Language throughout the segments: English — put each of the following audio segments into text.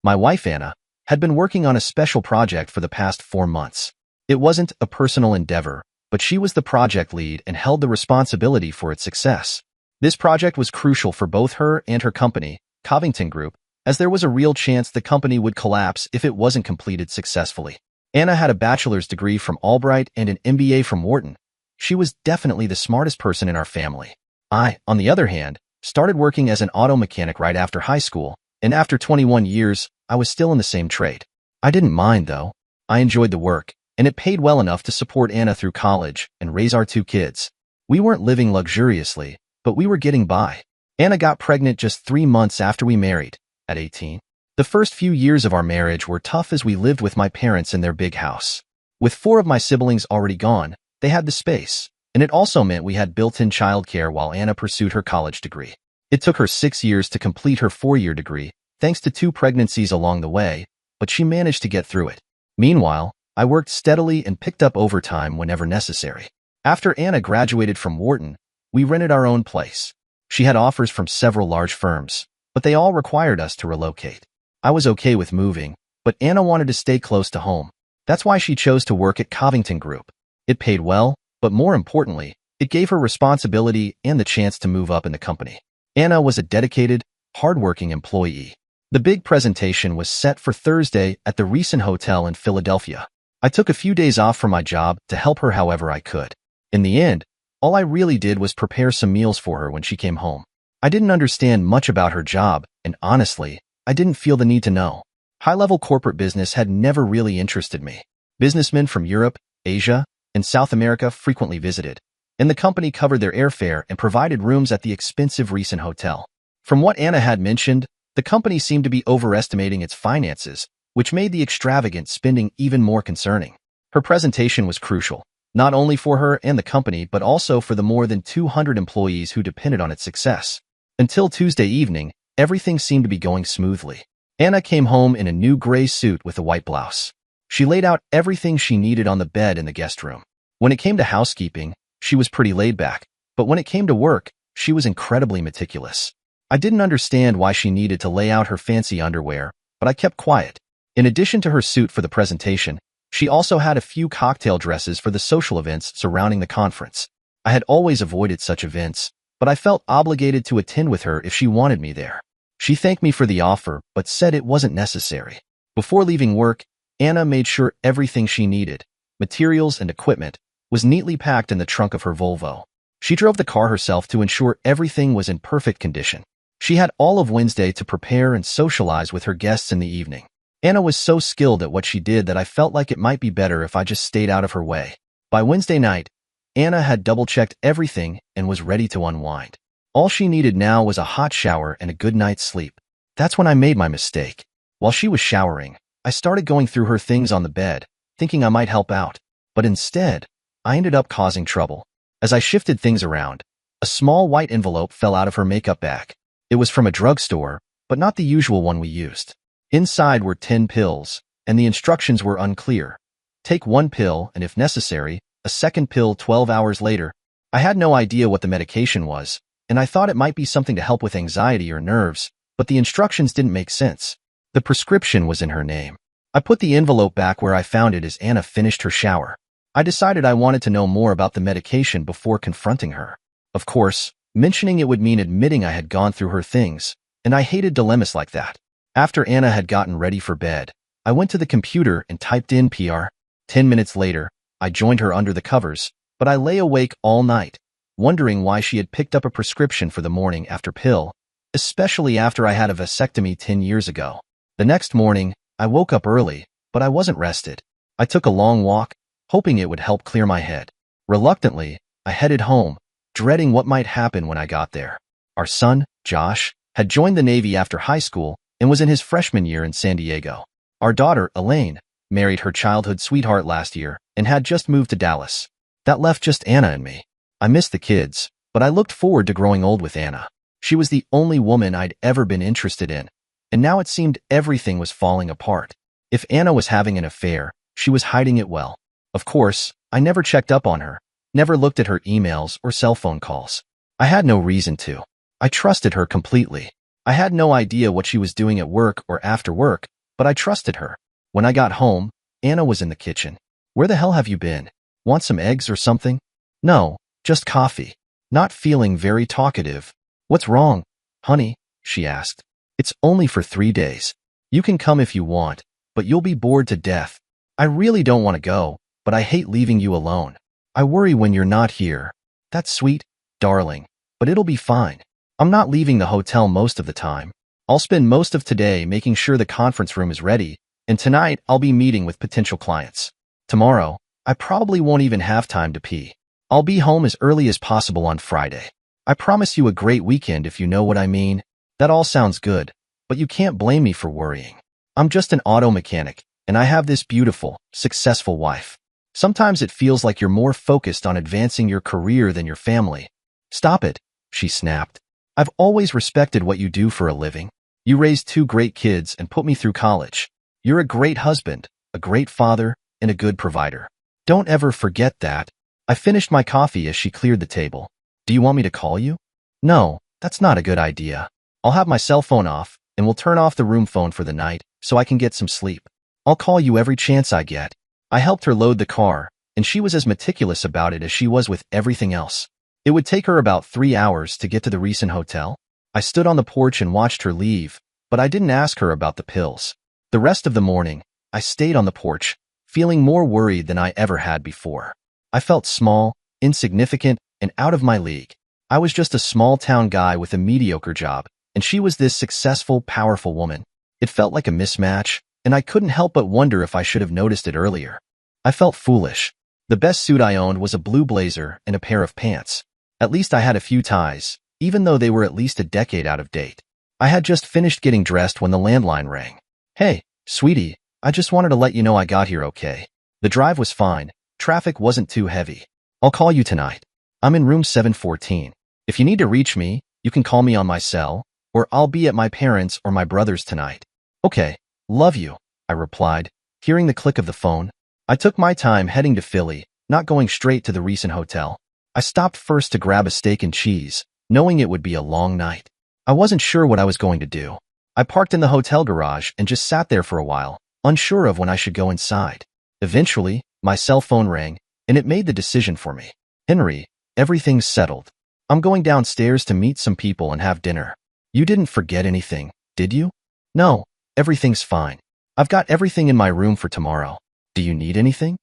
My wife, Anna, had been working on a special project for the past 4 months. It wasn't a personal endeavor, but she was the project lead and held the responsibility for its success. This project was crucial for both her and her company, Covington Group, as there was a real chance the company would collapse if it wasn't completed successfully. Anna had a bachelor's degree from Albright and an MBA from Wharton. She was definitely the smartest person in our family. I, on the other hand, started working as an auto mechanic right after high school, and after 21 years, I was still in the same trade. I didn't mind, though. I enjoyed the work, and it paid well enough to support Anna through college and raise our 2 kids. We weren't living luxuriously, but we were getting by. Anna got pregnant just 3 months after we married, at 18. The first few years of our marriage were tough as we lived with my parents in their big house. With 4 of my siblings already gone, they had the space, and it also meant we had built-in childcare while Anna pursued her college degree. It took her 6 years to complete her 4-year degree, thanks to 2 pregnancies along the way, but she managed to get through it. Meanwhile, I worked steadily and picked up overtime whenever necessary. After Anna graduated from Wharton, we rented our own place. She had offers from several large firms, but they all required us to relocate. I was okay with moving, but Anna wanted to stay close to home. That's why she chose to work at Covington Group. It paid well, but more importantly, it gave her responsibility and the chance to move up in the company. Anna was a dedicated, hardworking employee. The big presentation was set for Thursday at the Recent Hotel in Philadelphia. I took a few days off from my job to help her however I could. In the end, all I really did was prepare some meals for her when she came home. I didn't understand much about her job, and honestly, I didn't feel the need to know. High-level corporate business had never really interested me. Businessmen from Europe, Asia, and South America frequently visited, and the company covered their airfare and provided rooms at the expensive Recent Hotel. From what Anna had mentioned, the company seemed to be overestimating its finances, which made the extravagant spending even more concerning. Her presentation was crucial, not only for her and the company but also for the more than 200 employees who depended on its success. Until Tuesday evening, everything seemed to be going smoothly. Anna came home in a new gray suit with a white blouse. She laid out everything she needed on the bed in the guest room. When it came to housekeeping, she was pretty laid back, but when it came to work, she was incredibly meticulous. I didn't understand why she needed to lay out her fancy underwear, but I kept quiet. In addition to her suit for the presentation, she also had a few cocktail dresses for the social events surrounding the conference. I had always avoided such events, but I felt obligated to attend with her if she wanted me there. She thanked me for the offer, but said it wasn't necessary. Before leaving work, Anna made sure everything she needed, materials and equipment, was neatly packed in the trunk of her Volvo. She drove the car herself to ensure everything was in perfect condition. She had all of Wednesday to prepare and socialize with her guests in the evening. Anna was so skilled at what she did that I felt like it might be better if I just stayed out of her way. By Wednesday night, Anna had double-checked everything and was ready to unwind. All she needed now was a hot shower and a good night's sleep. That's when I made my mistake. While she was showering, I started going through her things on the bed, thinking I might help out. But instead, I ended up causing trouble. As I shifted things around, a small white envelope fell out of her makeup bag. It was from a drugstore, but not the usual one we used. Inside were 10 pills, and the instructions were unclear. Take 1 pill, and if necessary, a second pill 12 hours later. I had no idea what the medication was, and I thought it might be something to help with anxiety or nerves, but the instructions didn't make sense. The prescription was in her name. I put the envelope back where I found it as Anna finished her shower. I decided I wanted to know more about the medication before confronting her. Of course, mentioning it would mean admitting I had gone through her things, and I hated dilemmas like that. After Anna had gotten ready for bed, I went to the computer and typed in PR. 10 minutes later, I joined her under the covers, but I lay awake all night, wondering why she had picked up a prescription for the morning after pill, especially after I had a vasectomy 10 years ago. The next morning, I woke up early, but I wasn't rested. I took a long walk, hoping it would help clear my head. Reluctantly, I headed home, dreading what might happen when I got there. Our son, Josh, had joined the Navy after high school and was in his freshman year in San Diego. Our daughter, Elaine, married her childhood sweetheart last year and had just moved to Dallas. That left just Anna and me. I missed the kids, but I looked forward to growing old with Anna. She was the only woman I'd ever been interested in, and now it seemed everything was falling apart. If Anna was having an affair, she was hiding it well. Of course, I never checked up on her, never looked at her emails or cell phone calls. I had no reason to. I trusted her completely. I had no idea what she was doing at work or after work, but I trusted her. When I got home, Anna was in the kitchen. Where the hell have you been? Want some eggs or something? No, just coffee. Not feeling very talkative. What's wrong, honey? She asked. It's only for 3 days. You can come if you want, but you'll be bored to death. I really don't want to go, but I hate leaving you alone. I worry when you're not here. That's sweet, darling, but it'll be fine. I'm not leaving the hotel most of the time. I'll spend most of today making sure the conference room is ready, and tonight I'll be meeting with potential clients. Tomorrow, I probably won't even have time to pee. I'll be home as early as possible on Friday. I promise you a great weekend if you know what I mean. That all sounds good, but you can't blame me for worrying. I'm just an auto mechanic, and I have this beautiful, successful wife. Sometimes it feels like you're more focused on advancing your career than your family. Stop it, she snapped. I've always respected what you do for a living. You raised 2 great kids and put me through college. You're a great husband, a great father, and a good provider. Don't ever forget that. I finished my coffee as she cleared the table. Do you want me to call you? No, that's not a good idea. I'll have my cell phone off, and we'll turn off the room phone for the night so I can get some sleep. I'll call you every chance I get. I helped her load the car, and she was as meticulous about it as she was with everything else. It would take her about 3 hours to get to the recent hotel. I stood on the porch and watched her leave, but I didn't ask her about the pills. The rest of the morning, I stayed on the porch, feeling more worried than I ever had before. I felt small, insignificant, and out of my league. I was just a small-town guy with a mediocre job, and she was this successful, powerful woman. It felt like a mismatch, and I couldn't help but wonder if I should have noticed it earlier. I felt foolish. The best suit I owned was a blue blazer and a pair of pants. At least I had a few ties, even though they were at least a decade out of date. I had just finished getting dressed when the landline rang. Hey, sweetie, I just wanted to let you know I got here okay. The drive was fine. Traffic wasn't too heavy. I'll call you tonight. I'm in room 714. If you need to reach me, you can call me on my cell, or I'll be at my parents' or my brother's tonight. Okay, love you, I replied, hearing the click of the phone. I took my time heading to Philly, not going straight to the recent hotel. I stopped first to grab a steak and cheese, knowing it would be a long night. I wasn't sure what I was going to do. I parked in the hotel garage and just sat there for a while, unsure of when I should go inside. Eventually, my cell phone rang, and it made the decision for me. Henry, everything's settled. I'm going downstairs to meet some people and have dinner. You didn't forget anything, did you? No, everything's fine. I've got everything in my room for tomorrow. Do you need anything?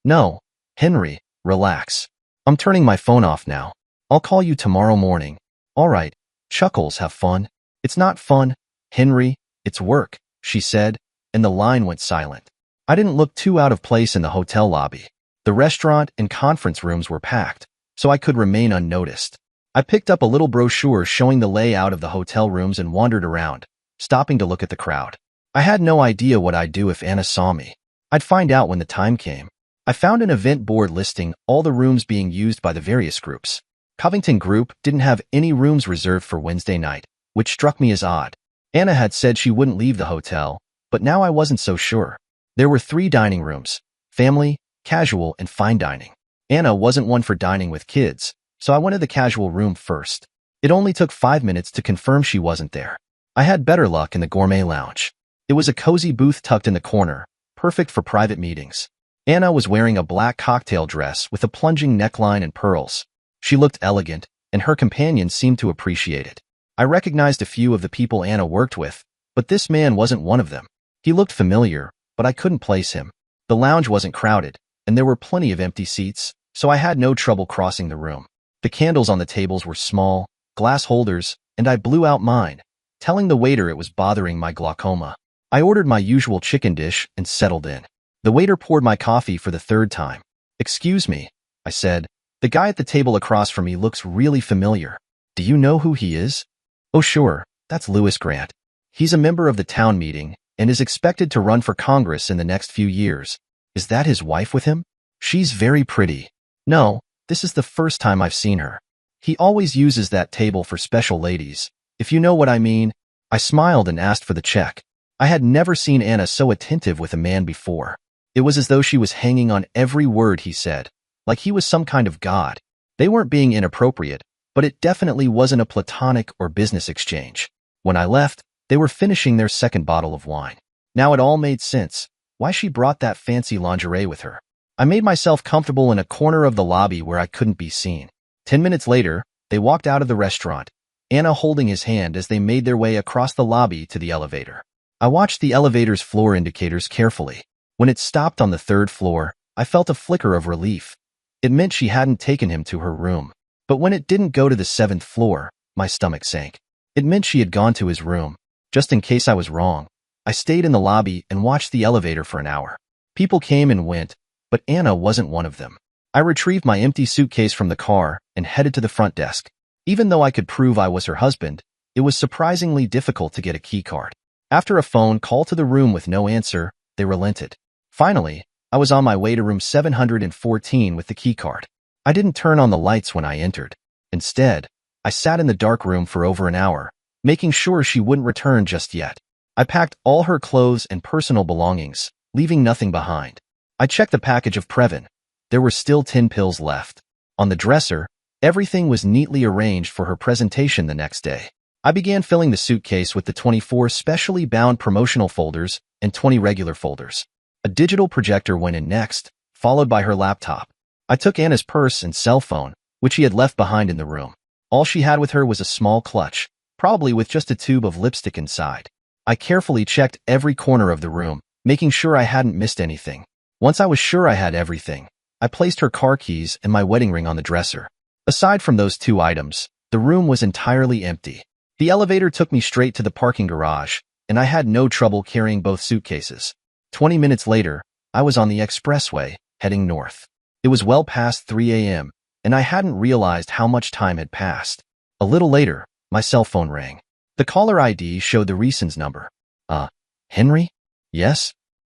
No, Henry, relax. I'm turning my phone off now. I'll call you tomorrow morning. All right, Chuckles, have fun. It's not fun, Henry, it's work, she said, and the line went silent. I didn't look too out of place in the hotel lobby. The restaurant and conference rooms were packed, so I could remain unnoticed. I picked up a little brochure showing the layout of the hotel rooms and wandered around, stopping to look at the crowd. I had no idea what I'd do if Anna saw me. I'd find out when the time came. I found an event board listing all the rooms being used by the various groups. Covington Group didn't have any rooms reserved for Wednesday night, which struck me as odd. Anna had said she wouldn't leave the hotel, but now I wasn't so sure. There were 3 dining rooms: family, casual, and fine dining. Anna wasn't one for dining with kids, so I went to the casual room first. It only took 5 minutes to confirm she wasn't there. I had better luck in the gourmet lounge. It was a cozy booth tucked in the corner, perfect for private meetings. Anna was wearing a black cocktail dress with a plunging neckline and pearls. She looked elegant, and her companions seemed to appreciate it. I recognized a few of the people Anna worked with, but this man wasn't one of them. He looked familiar, but I couldn't place him. The lounge wasn't crowded, and there were plenty of empty seats, so I had no trouble crossing the room. The candles on the tables were small, glass holders, and I blew out mine, telling the waiter it was bothering my glaucoma. I ordered my usual chicken dish and settled in. The waiter poured my coffee for the 3rd time. Excuse me, I said. The guy at the table across from me looks really familiar. Do you know who he is? Oh sure, that's Lewis Grant. He's a member of the town meeting and is expected to run for Congress in the next few years. Is that his wife with him? She's very pretty. No, this is the first time I've seen her. He always uses that table for special ladies, if you know what I mean. I smiled and asked for the check. I had never seen Anna so attentive with a man before. It was as though she was hanging on every word he said, like he was some kind of god. They weren't being inappropriate, but it definitely wasn't a platonic or business exchange. When I left, they were finishing their second bottle of wine. Now it all made sense, why she brought that fancy lingerie with her. I made myself comfortable in a corner of the lobby where I couldn't be seen. 10 minutes later, they walked out of the restaurant, Anna holding his hand as they made their way across the lobby to the elevator. I watched the elevator's floor indicators carefully. When it stopped on the third floor, I felt a flicker of relief. It meant she hadn't taken him to her room. But when it didn't go to the seventh floor, my stomach sank. It meant she had gone to his room. Just in case I was wrong, I stayed in the lobby and watched the elevator for an hour. People came and went, but Anna wasn't one of them. I retrieved my empty suitcase from the car and headed to the front desk. Even though I could prove I was her husband, it was surprisingly difficult to get a keycard. After a phone call to the room with no answer, they relented. Finally, I was on my way to room 714 with the keycard. I didn't turn on the lights when I entered. Instead, I sat in the dark room for over an hour, making sure she wouldn't return just yet. I packed all her clothes and personal belongings, leaving nothing behind. I checked the package of Previn. There were still 10 pills left. On the dresser, everything was neatly arranged for her presentation the next day. I began filling the suitcase with the 24 specially bound promotional folders and 20 regular folders. A digital projector went in next, followed by her laptop. I took Anna's purse and cell phone, which she had left behind in the room. All she had with her was a small clutch, probably with just a tube of lipstick inside. I carefully checked every corner of the room, making sure I hadn't missed anything. Once I was sure I had everything, I placed her car keys and my wedding ring on the dresser. Aside from those two items, the room was entirely empty. The elevator took me straight to the parking garage, and I had no trouble carrying both suitcases. 20 minutes later, I was on the expressway, heading north. It was well past 3 a.m., and I hadn't realized how much time had passed. A little later, my cell phone rang. The caller ID showed the Reason's number. Henry? Yes?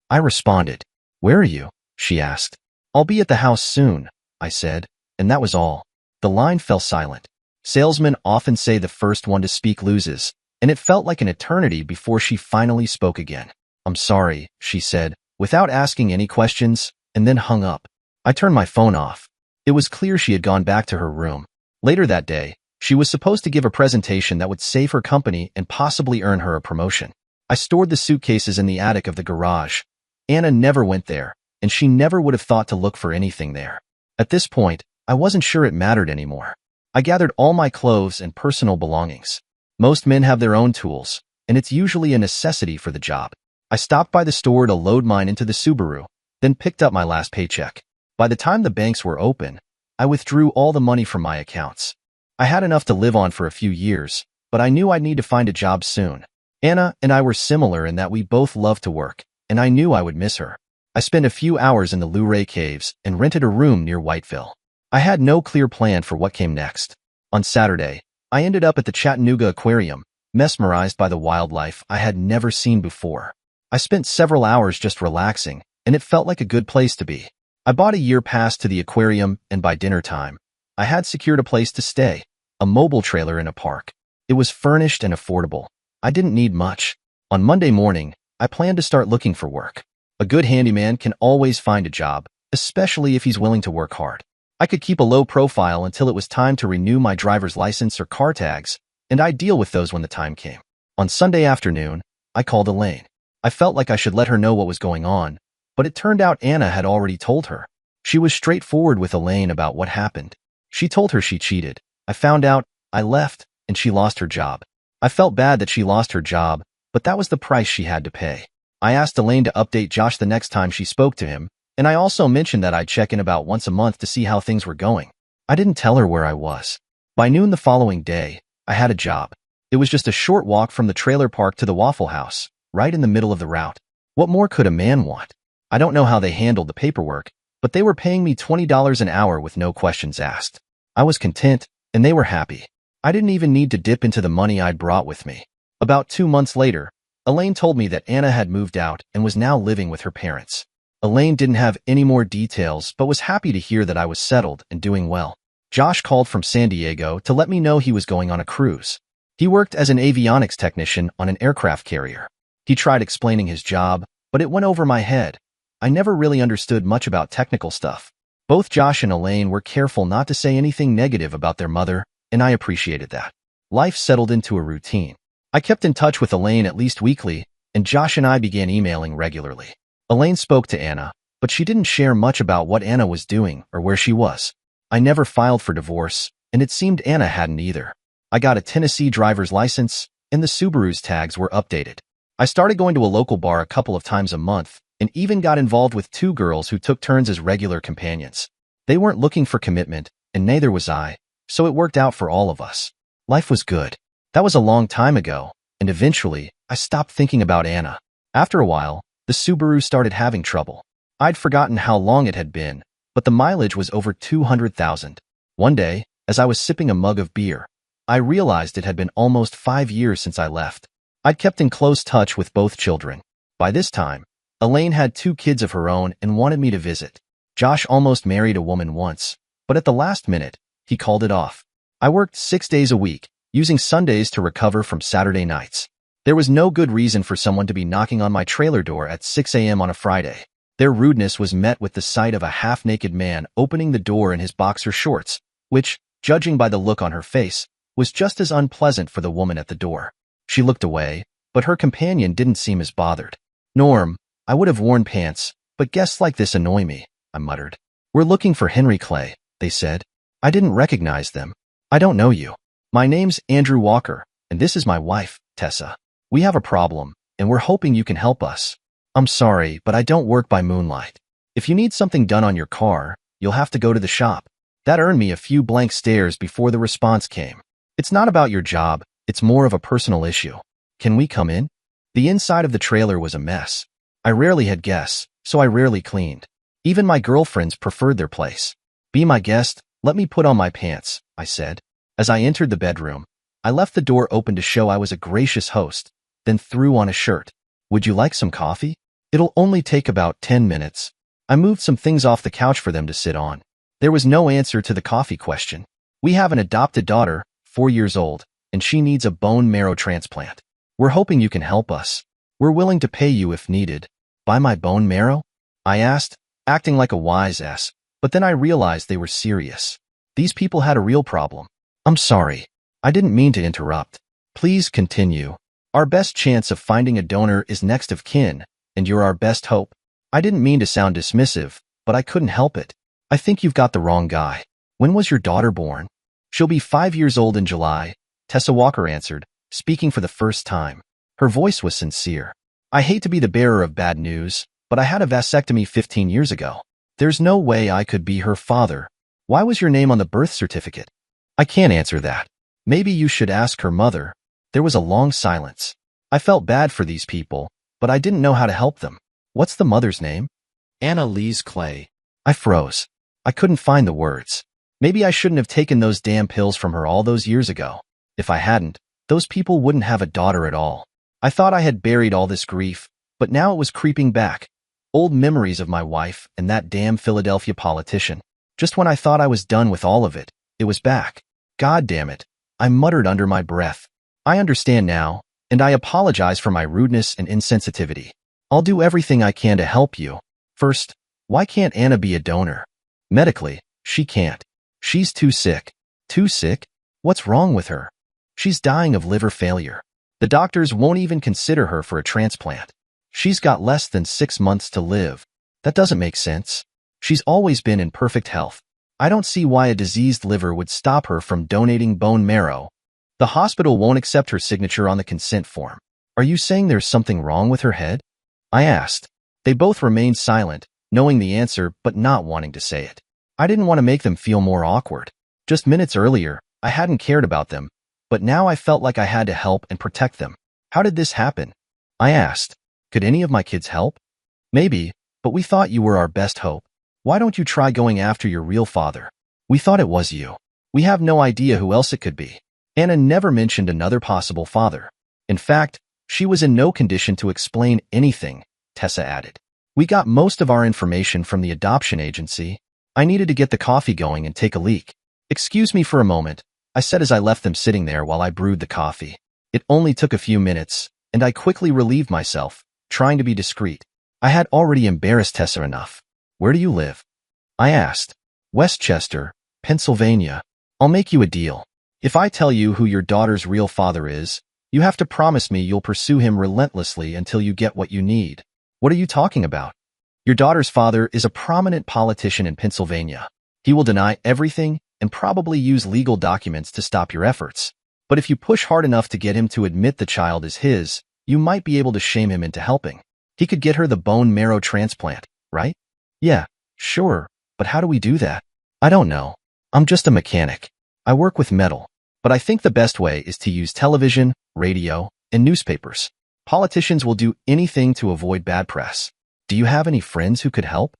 I responded. Where are you? She asked. I'll be at the house soon, I said, and that was all. The line fell silent. Salesmen often say the first one to speak loses, and it felt like an eternity before she finally spoke again. I'm sorry, she said, without asking any questions, and then hung up. I turned my phone off. It was clear she had gone back to her room. Later that day, she was supposed to give a presentation that would save her company and possibly earn her a promotion. I stored the suitcases in the attic of the garage. Anna never went there, and she never would have thought to look for anything there. At this point, I wasn't sure it mattered anymore. I gathered all my clothes and personal belongings. Most men have their own tools, and it's usually a necessity for the job. I stopped by the store to load mine into the Subaru, then picked up my last paycheck. By the time the banks were open, I withdrew all the money from my accounts. I had enough to live on for a few years, but I knew I'd need to find a job soon. Anna and I were similar in that we both loved to work, and I knew I would miss her. I spent a few hours in the Luray Caves and rented a room near Whiteville. I had no clear plan for what came next. On Saturday, I ended up at the Chattanooga Aquarium, mesmerized by the wildlife I had never seen before. I spent several hours just relaxing, and it felt like a good place to be. I bought a year pass to the aquarium, and by dinner time, I had secured a place to stay, a mobile trailer in a park. It was furnished and affordable. I didn't need much. On Monday morning, I planned to start looking for work. A good handyman can always find a job, especially if he's willing to work hard. I could keep a low profile until it was time to renew my driver's license or car tags, and I'd deal with those when the time came. On Sunday afternoon, I called Elaine. I felt like I should let her know what was going on, but it turned out Anna had already told her. She was straightforward with Elaine about what happened. She told her she cheated. I found out, I left, and she lost her job. I felt bad that she lost her job, but that was the price she had to pay. I asked Elaine to update Josh the next time she spoke to him, and I also mentioned that I'd check in about once a month to see how things were going. I didn't tell her where I was. By noon the following day, I had a job. It was just a short walk from the trailer park to the Waffle House, right in the middle of the route. What more could a man want? I don't know how they handled the paperwork, but they were paying me $20 an hour with no questions asked. I was content, and they were happy. I didn't even need to dip into the money I'd brought with me. About 2 months later, Elaine told me that Anna had moved out and was now living with her parents. Elaine didn't have any more details, but was happy to hear that I was settled and doing well. Josh called from San Diego to let me know he was going on a cruise. He worked as an avionics technician on an aircraft carrier. He tried explaining his job, but it went over my head. I never really understood much about technical stuff. Both Josh and Elaine were careful not to say anything negative about their mother, and I appreciated that. Life settled into a routine. I kept in touch with Elaine at least weekly, and Josh and I began emailing regularly. Elaine spoke to Anna, but she didn't share much about what Anna was doing or where she was. I never filed for divorce, and it seemed Anna hadn't either. I got a Tennessee driver's license, and the Subaru's tags were updated. I started going to a local bar a couple of times a month, and even got involved with 2 girls who took turns as regular companions. They weren't looking for commitment, and neither was I, so it worked out for all of us. Life was good. That was a long time ago, and eventually, I stopped thinking about Anna. After a while, the Subaru started having trouble. I'd forgotten how long it had been, but the mileage was over 200,000. One day, as I was sipping a mug of beer, I realized it had been almost 5 years since I left. I'd kept in close touch with both children. By this time, Elaine had 2 kids of her own and wanted me to visit. Josh almost married a woman once, but at the last minute, he called it off. I worked 6 days a week, using Sundays to recover from Saturday nights. There was no good reason for someone to be knocking on my trailer door at 6 a.m. on a Friday. Their rudeness was met with the sight of a half-naked man opening the door in his boxer shorts, which, judging by the look on her face, was just as unpleasant for the woman at the door. She looked away, but her companion didn't seem as bothered. "Norm, I would have worn pants, but guests like this annoy me," I muttered. "We're looking for Henry Clay," they said. I didn't recognize them. "I don't know you. My name's Andrew Walker, and this is my wife, Tessa. We have a problem, and we're hoping you can help us. I'm sorry, but I don't work by moonlight. If you need something done on your car, you'll have to go to the shop." That earned me a few blank stares before the response came. "It's not about your job, it's more of a personal issue. Can we come in?" The inside of the trailer was a mess. I rarely had guests, so I rarely cleaned. Even my girlfriends preferred their place. "Be my guest, let me put on my pants," I said. As I entered the bedroom, I left the door open to show I was a gracious host, then threw on a shirt. "Would you like some coffee? It'll only take about 10 minutes. I moved some things off the couch for them to sit on. There was no answer to the coffee question. "We have an adopted daughter, 4 years old, and she needs a bone marrow transplant. We're hoping you can help us. We're willing to pay you if needed." "Buy my bone marrow?" I asked, acting like a wise ass, but then I realized they were serious. These people had a real problem. "I'm sorry. I didn't mean to interrupt. Please continue. Our best chance of finding a donor is next of kin, and you're our best hope." I didn't mean to sound dismissive, but I couldn't help it. "I think you've got the wrong guy. When was your daughter born?" "She'll be 5 years old in July," Tessa Walker answered, speaking for the first time. Her voice was sincere. "I hate to be the bearer of bad news, but I had a vasectomy 15 years ago. There's no way I could be her father. Why was your name on the birth certificate?" "I can't answer that. Maybe you should ask her mother." There was a long silence. I felt bad for these people, but I didn't know how to help them. "What's the mother's name?" "Anna Louise Clay." I froze. I couldn't find the words. Maybe I shouldn't have taken those damn pills from her all those years ago. If I hadn't, those people wouldn't have a daughter at all. I thought I had buried all this grief, but now it was creeping back. Old memories of my wife and that damn Philadelphia politician. Just when I thought I was done with all of it, it was back. "God damn it," I muttered under my breath. "I understand now, and I apologize for my rudeness and insensitivity. I'll do everything I can to help you. First, why can't Anna be a donor?" "Medically, she can't. She's too sick." "Too sick? What's wrong with her?" "She's dying of liver failure. The doctors won't even consider her for a transplant. She's got less than 6 months to live." "That doesn't make sense. She's always been in perfect health. I don't see why a diseased liver would stop her from donating bone marrow." "The hospital won't accept her signature on the consent form." "Are you saying there's something wrong with her head?" I asked. They both remained silent, knowing the answer but not wanting to say it. I didn't want to make them feel more awkward. Just minutes earlier, I hadn't cared about them, but now I felt like I had to help and protect them. "How did this happen?" I asked. "Could any of my kids help?" "Maybe, but we thought you were our best hope. Why don't you try going after your real father?" "We thought it was you. We have no idea who else it could be." Anna never mentioned another possible father. In fact, she was in no condition to explain anything, Tessa added. "We got most of our information from the adoption agency." I needed to get the coffee going and take a leak. "Excuse me for a moment," I said as I left them sitting there while I brewed the coffee. It only took a few minutes, and I quickly relieved myself, trying to be discreet. I had already embarrassed Tessa enough. "Where do you live?" I asked. "Westchester, Pennsylvania. I'll make you a deal. If I tell you who your daughter's real father is, You have to promise me you'll pursue him relentlessly until you get what you need. What are you talking about? Your daughter's father is a prominent politician in Pennsylvania. He will deny everything and probably use legal documents to stop your efforts. But if you push hard enough to get him to admit the child is his, you might be able to shame him into helping. He could get her the bone marrow transplant, right? Yeah, sure, but how do we do that? I don't know. I'm just a mechanic. I work with metal. But I think the best way is to use television, radio, and newspapers. Politicians will do anything to avoid bad press. Do you have any friends who could help?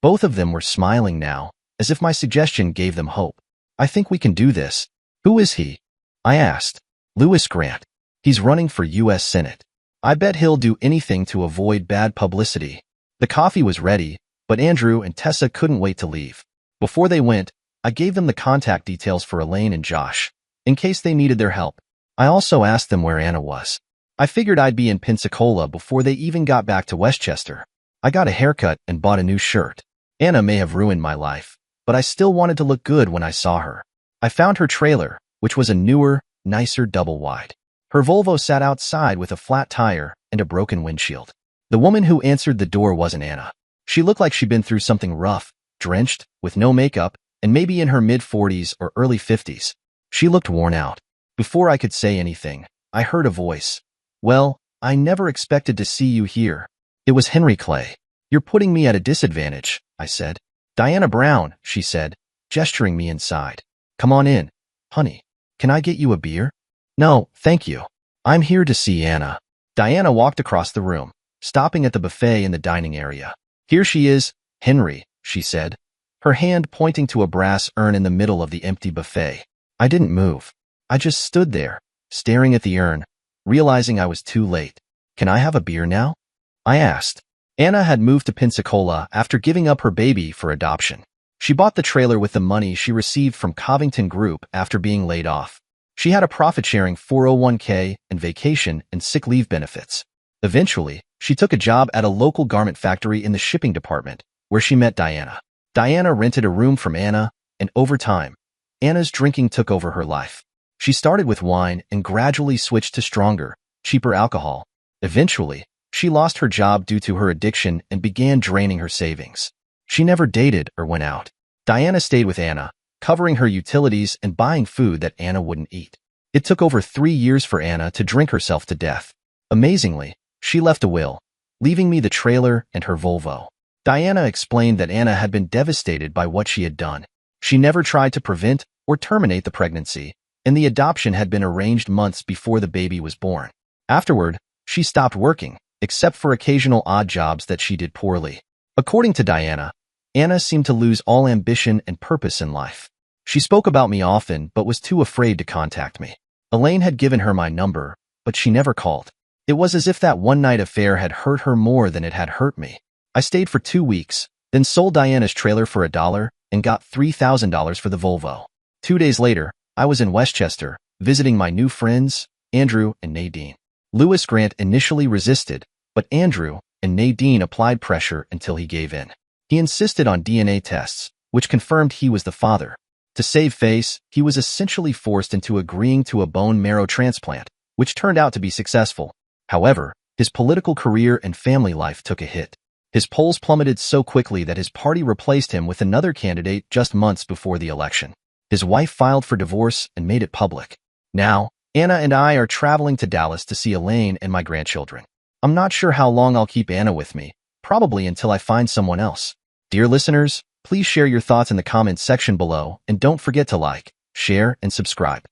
Both of them were smiling now, as if my suggestion gave them hope. I think we can do this. Who is he? I asked. Louis Grant. He's running for U.S. Senate. I bet he'll do anything to avoid bad publicity. The coffee was ready, but Andrew and Tessa couldn't wait to leave. Before they went, I gave them the contact details for Elaine and Josh, in case they needed their help. I also asked them where Anna was. I figured I'd be in Pensacola before they even got back to Westchester. I got a haircut and bought a new shirt. Anna may have ruined my life, but I still wanted to look good when I saw her. I found her trailer, which was a newer, nicer double-wide. Her Volvo sat outside with a flat tire and a broken windshield. The woman who answered the door wasn't Anna. She looked like she'd been through something rough, drenched, with no makeup, and maybe in her mid-40s or early 50s. She looked worn out. Before I could say anything, I heard a voice. Well, I never expected to see you here. It was Henry Clay. You're putting me at a disadvantage, I said. Diana Brown, she said, gesturing me inside. Come on in. Honey, can I get you a beer? No, thank you. I'm here to see Anna. Diana walked across the room, stopping at the buffet in the dining area. Here she is, Henry, she said, her hand pointing to a brass urn in the middle of the empty buffet. I didn't move. I just stood there, staring at the urn, realizing I was too late. Can I have a beer now? I asked. Anna had moved to Pensacola after giving up her baby for adoption. She bought the trailer with the money she received from Covington Group after being laid off. She had a profit-sharing 401k and vacation and sick leave benefits. Eventually, she took a job at a local garment factory in the shipping department, where she met Diana. Diana rented a room from Anna, and over time, Anna's drinking took over her life. She started with wine and gradually switched to stronger, cheaper alcohol. Eventually, she lost her job due to her addiction and began draining her savings. She never dated or went out. Diana stayed with Anna, covering her utilities and buying food that Anna wouldn't eat. It took over 3 years for Anna to drink herself to death. Amazingly, she left a will, leaving me the trailer and her Volvo. Diana explained that Anna had been devastated by what she had done. She never tried to prevent or terminate the pregnancy, and the adoption had been arranged months before the baby was born. Afterward, she stopped working, except for occasional odd jobs that she did poorly. According to Diana, Anna seemed to lose all ambition and purpose in life. She spoke about me often but was too afraid to contact me. Elaine had given her my number, but she never called. It was as if that one-night affair had hurt her more than it had hurt me. I stayed for 2 weeks, then sold Diana's trailer for $1 and got $3,000 for the Volvo. 2 days later, I was in Westchester, visiting my new friends, Andrew and Nadine. Louis Grant initially resisted, but Andrew and Nadine applied pressure until he gave in. He insisted on DNA tests, which confirmed he was the father. To save face, he was essentially forced into agreeing to a bone marrow transplant, which turned out to be successful. However, his political career and family life took a hit. His polls plummeted so quickly that his party replaced him with another candidate just months before the election. His wife filed for divorce and made it public. Now, Anna and I are traveling to Dallas to see Elaine and my grandchildren. I'm not sure how long I'll keep Anna with me, probably until I find someone else. Dear listeners, please share your thoughts in the comments section below and don't forget to like, share, and subscribe.